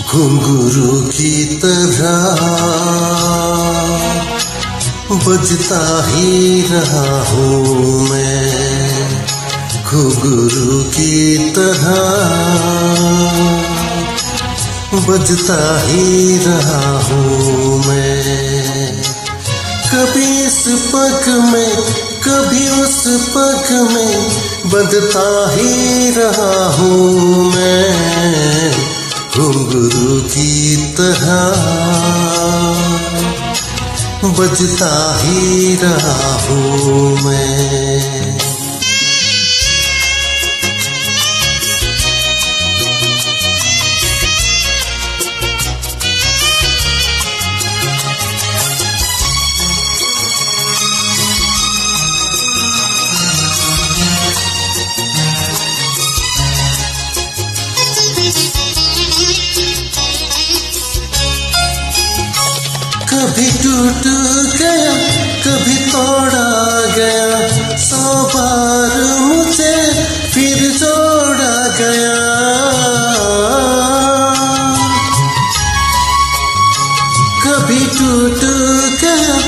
घुंघरू की तरह बजता ही रहा हूँ मैं, घुंघरू की तरह बजता ही रहा हूँ मैं। कभी इस पग में कभी उस पग में बंधता ही रहा हूँ मैं, घुंघरू की तरह बजता ही रहा हूँ मैं। कभी टूट गया कभी तोड़ा गया, 100 बार मुझे फिर जोड़ा गया। कभी टूट गया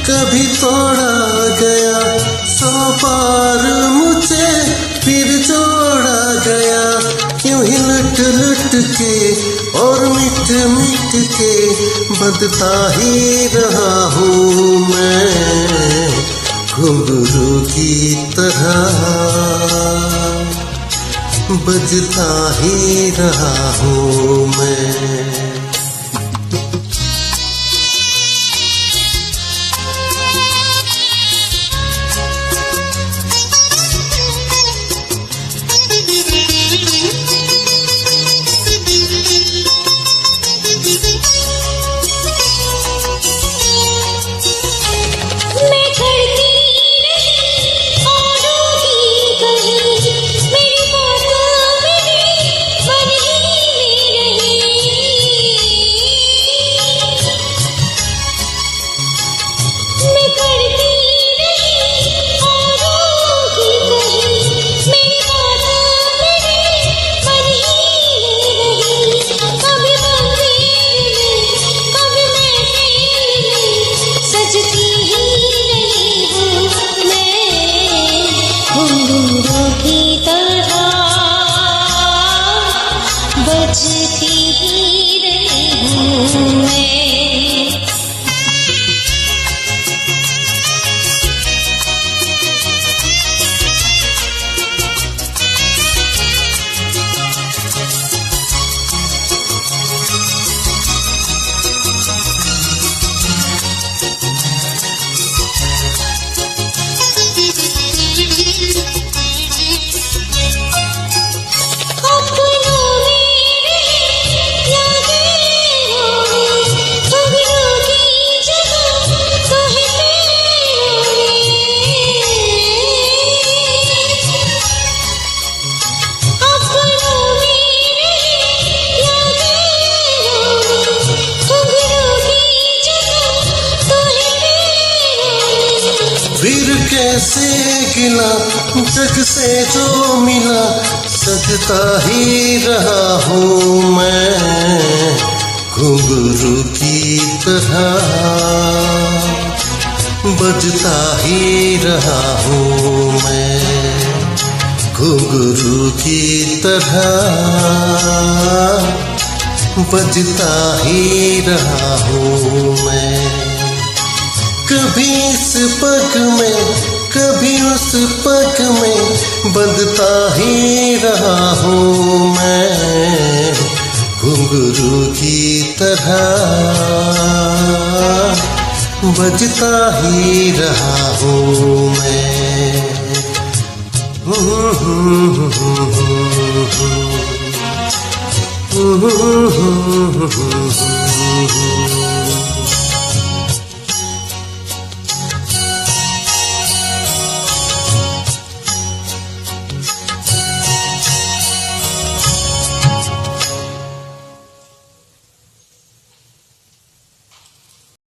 कभी तोड़ा गया, 100 बार मुझे फिर जोड़ा गया। यूं ही लुट लुट के और मिट मिट के बदता ही रहा हूँ मैं, घुंघरू की तरह बजता ही रहा हूँ मैं। बजती ही रही हूँ मैं। फिर कैसे गिला जग से जो मिला, सजता ही रहा हूँ मैं, घुंघरू की तरह बजता ही रहा हूँ मैं, घुंघरू की तरह बजता ही रहा हूँ मैं। कभी इस पग में कभी उस पग में बंधता ही रहा हूँ मैं, घुंघरू की तरह बजता ही रहा हूँ मैं।